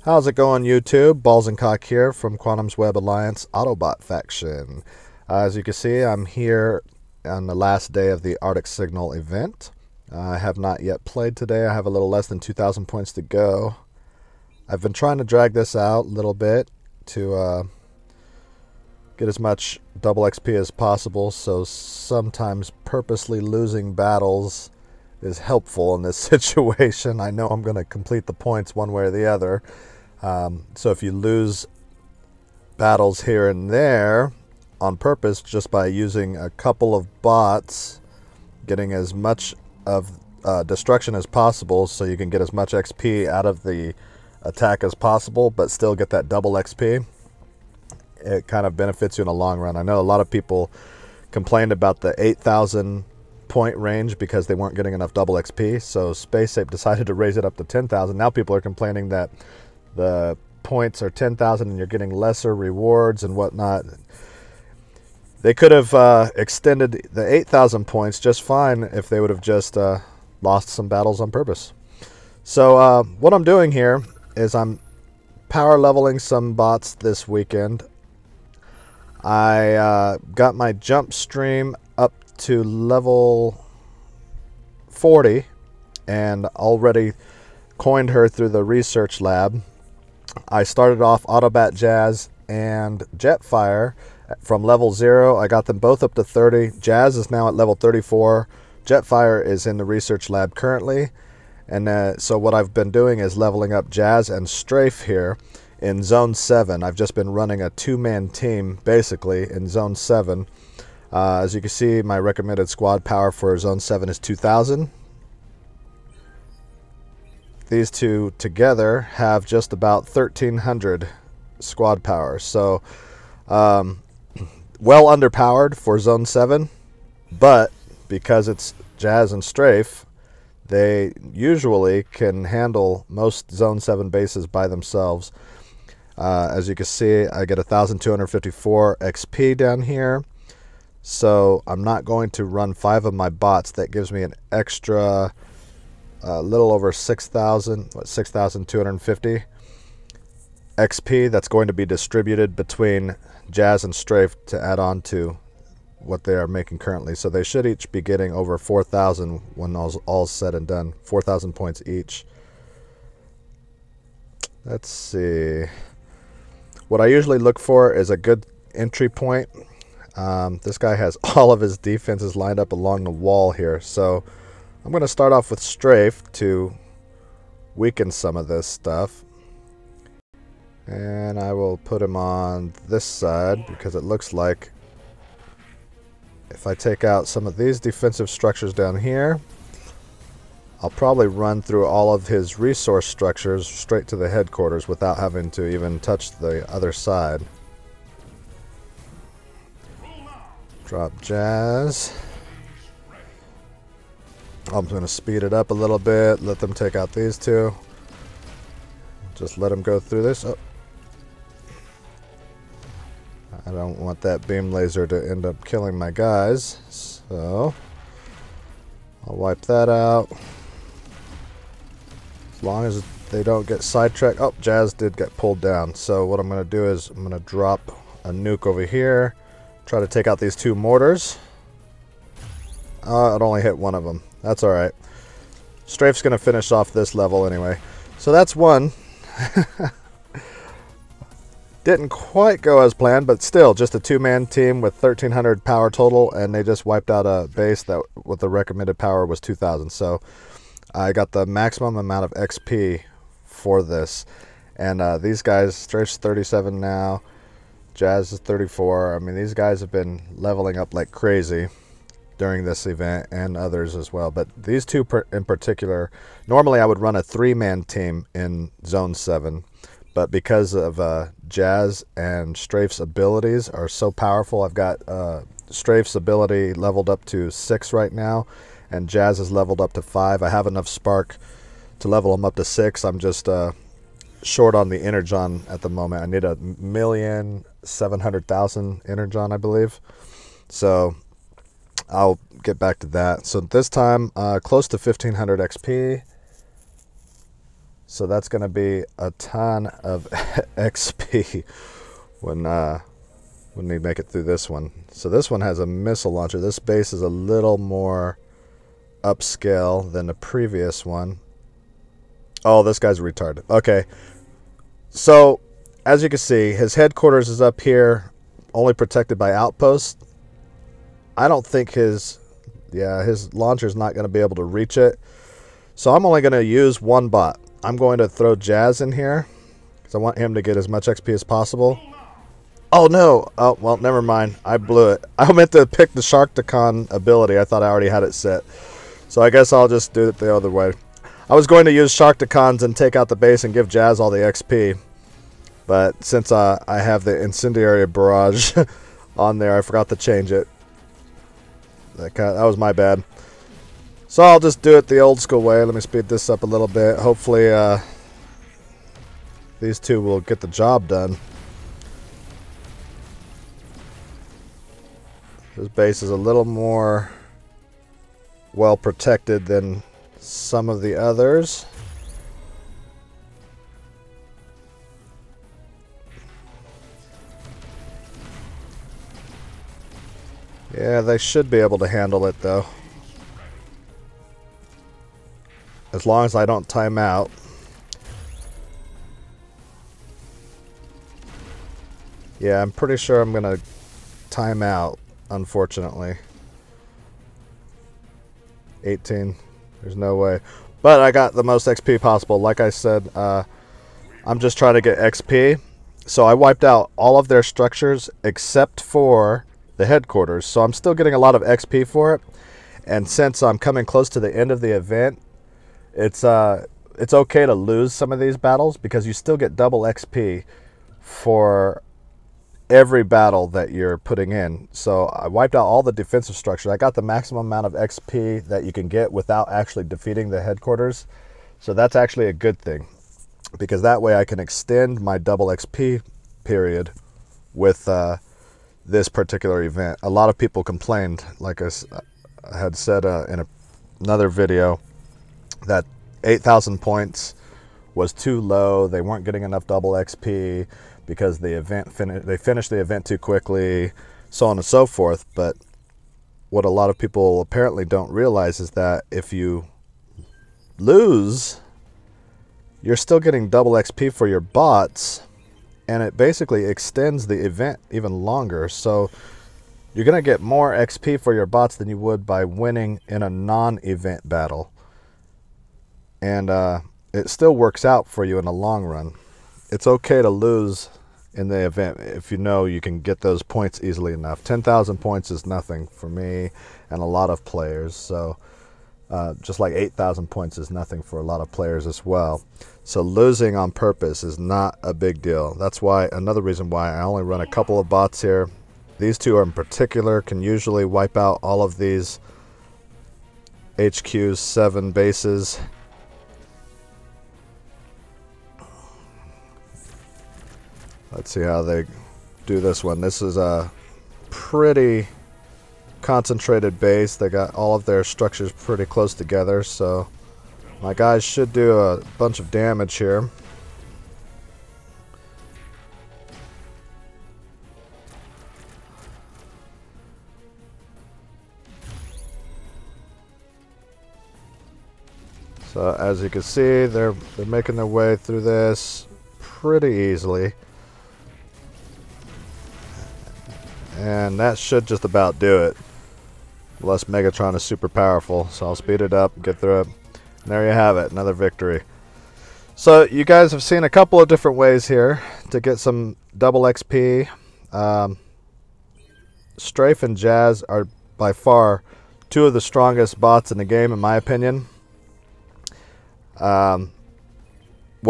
How's it going, YouTube? Balzenkoch here from Quantum's Web Alliance Autobot faction. As you can see, I'm here on the last day of the Arctic Signal event. I have not yet played today. I have a little less than 2,000 points to go. I've been trying to drag this out a little bit to get as much double XP as possible, so sometimes purposely losing battles is helpful in this situation. I know I'm going to complete the points one way or the other. So if you lose battles here and there on purpose just by using a couple of bots, getting as much of destruction as possible so you can get as much XP out of the attack as possible but still get that double XP, it kind of benefits you in the long run. I know a lot of people complained about the 8,000 point range because they weren't getting enough double XP, so SpaceApe decided to raise it up to 10,000. Now people are complaining that the points are 10,000 and you're getting lesser rewards and whatnot. They could have extended the 8,000 points just fine if they would have just lost some battles on purpose. So what I'm doing here is I'm power leveling some bots this weekend. I got my jump stream up to level 40 and already coined her through the research lab. I started off Autobot Jazz and Jetfire from level 0. I got them both up to 30. Jazz is now at level 34. Jetfire is in the research lab currently. And so what I've been doing is leveling up Jazz and Strafe here in Zone 7. I've just been running a two-man team basically in Zone 7. As you can see, my recommended squad power for Zone 7 is 2,000. These two together have just about 1,300 squad power. So, well underpowered for Zone 7, but because it's Jazz and Strafe, they usually can handle most Zone 7 bases by themselves. As you can see, I get 1,254 XP down here. So I'm not going to run 5 of my bots. That gives me an extra little over 6,250 XP that's going to be distributed between Jazz and Strafe to add on to what they are making currently. So they should each be getting over 4,000 when all's said and done. 4,000 points each. Let's see. What I usually look for is a good entry point. This guy has all of his defenses lined up along the wall here, so I'm going to start off with Strafe to weaken some of this stuff. And I will put him on this side because it looks like if I take out some of these defensive structures down here, I'll probably run through all of his resource structures straight to the headquarters without having to even touch the other side. Drop Jazz. I'm going to speed it up a little bit, let them take out these two. Just let them go through this. Oh. I don't want that beam laser to end up killing my guys, so I'll wipe that out. As long as they don't get sidetracked. Oh, Jazz did get pulled down. So what I'm going to do is I'm going to drop a nuke over here. Try to take out these two mortars. It only hit one of them. That's alright. Strafe's going to finish off this level anyway. So that's one. Didn't quite go as planned, but still just a two-man team with 1,300 power total, and they just wiped out a base that with the recommended power was 2,000. So I got the maximum amount of XP for this. And these guys, Strafe's 37 now. Jazz is 34. I mean, these guys have been leveling up like crazy during this event and others as well. But these two in particular, normally I would run a three-man team in Zone 7. But because of Jazz and Strafe's abilities are so powerful, I've got Strafe's ability leveled up to 6 right now, and Jazz is leveled up to 5. I have enough spark to level them up to 6. I'm just short on the Energon at the moment. I need 1,700,000 Energon, I believe. So I'll get back to that. So this time, close to 1,500 XP. So that's going to be a ton of XP when we make it through this one. So this one has a missile launcher. This base is a little more upscale than the previous one. Oh, this guy's retarded. Okay. So, as you can see, his headquarters is up here, only protected by outposts. I don't think his launcher's not going to be able to reach it. So I'm only going to use one bot. I'm going to throw Jazz in here, because I want him to get as much XP as possible. Oh, no. Oh, well, never mind. I blew it. I meant to pick the Decepticon ability. I thought I already had it set. So I guess I'll just do it the other way. I was going to use Decepticons and take out the base and give Jazz all the XP. But since I have the incendiary barrage on there, I forgot to change it. That was my bad. So I'll just do it the old school way. Let me speed this up a little bit. Hopefully these two will get the job done. This base is a little more well protected than some of the others. Yeah, they should be able to handle it though. As long as I don't time out. Yeah, I'm pretty sure I'm going to time out, unfortunately. 18. There's no way. But I got the most XP possible. Like I said, I'm just trying to get XP. So I wiped out all of their structures except for the headquarters. So I'm still getting a lot of XP for it. And since I'm coming close to the end of the event, it's okay to lose some of these battles because you still get double XP for every battle that you're putting in. So I wiped out all the defensive structures. I got the maximum amount of XP that you can get without actually defeating the headquarters. So that's actually a good thing, because that way I can extend my double XP period with this particular event. A lot of people complained, like I had said in another video, that 8,000 points was too low. They weren't getting enough double XP because the event they finished the event too quickly, so on and so forth. But what a lot of people apparently don't realize is that if you lose, you're still getting double XP for your bots, and it basically extends the event even longer. So you're going to get more XP for your bots than you would by winning in a non-event battle. And it still works out for you in the long run. It's okay to lose in the event if you know you can get those points easily enough. 10,000 points is nothing for me and a lot of players. So just like 8,000 points is nothing for a lot of players as well. So losing on purpose is not a big deal. That's why, another reason why I only run a couple of bots here. These two in particular can usually wipe out all of these HQ 7 bases. Let's see how they do this one. This is a pretty concentrated base. They got all of their structures pretty close together, so my guys should do a bunch of damage here. So as you can see, they're making their way through this pretty easily. And that should just about do it. Unless Megatron is super powerful. So I'll speed it up, get through it. And there you have it, another victory. So you guys have seen a couple of different ways here to get some double XP. Strafe and Jazz are by far two of the strongest bots in the game, in my opinion. What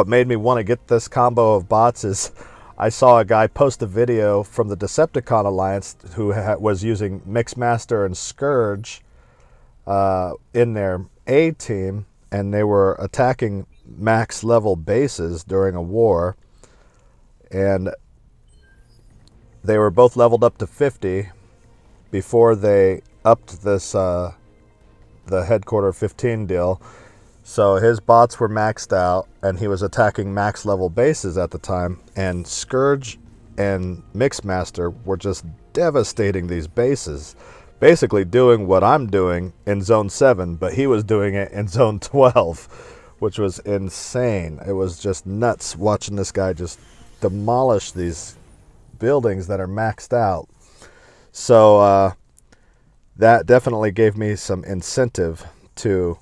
made me want to get this combo of bots is I saw a guy post a video from the Decepticon Alliance who was using Mixmaster and Scourge in their A team, and they were attacking max level bases during a war, and they were both leveled up to 50 before they upped this the headquarter 15 deal. So his bots were maxed out, and he was attacking max level bases at the time, and Scourge and Mixmaster were just devastating these bases, basically doing what I'm doing in Zone 7, but he was doing it in Zone 12, which was insane. It was just nuts watching this guy just demolish these buildings that are maxed out. So that definitely gave me some incentive to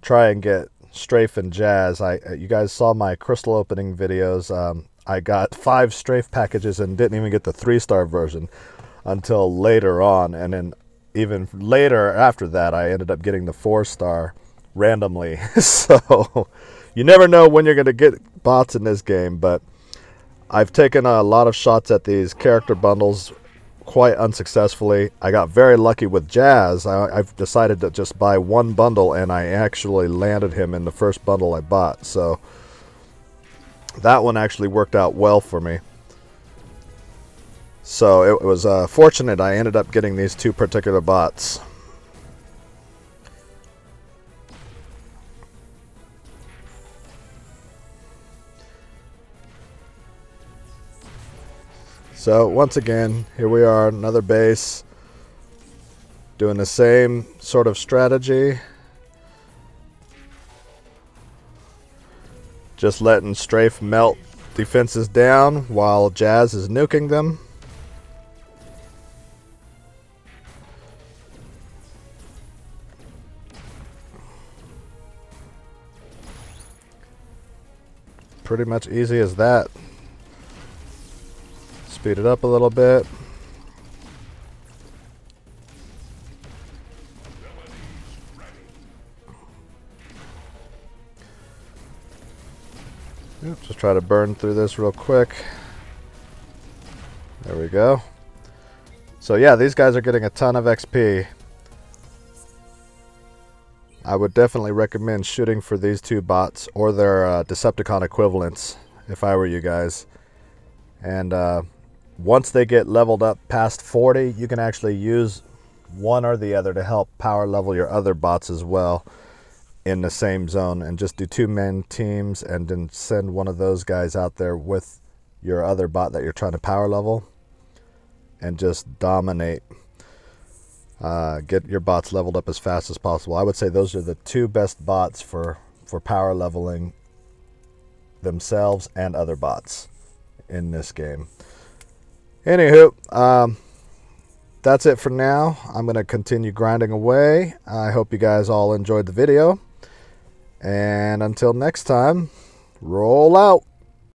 try and get Strafe and Jazz. You guys saw my crystal opening videos. I got 5 Strafe packages and didn't even get the 3-star version until later on, and then even later after that I ended up getting the 4-star randomly. So you never know when you're going to get bots in this game, but I've taken a lot of shots at these character bundles quite unsuccessfully. I got very lucky with Jazz. I've decided to just buy one bundle, and I actually landed him in the first bundle I bought. So that one actually worked out well for me. So it was fortunate I ended up getting these 2 particular bots. So once again, here we are, another base, doing the same sort of strategy. Just letting Strafe melt defenses down while Jazz is nuking them. Pretty much easy as that. Speed it up a little bit. Just try to burn through this real quick. There we go. So yeah, these guys are getting a ton of XP. I would definitely recommend shooting for these 2 bots or their Decepticon equivalents if I were you guys. And once they get leveled up past 40, you can actually use one or the other to help power level your other bots as well in the same zone, and just do 2-man teams and then send one of those guys out there with your other bot that you're trying to power level and just dominate. Get your bots leveled up as fast as possible. I would say those are the 2 best bots for power leveling themselves and other bots in this game. Anywho, that's it for now. I'm going to continue grinding away. I hope you guys all enjoyed the video. And until next time, roll out.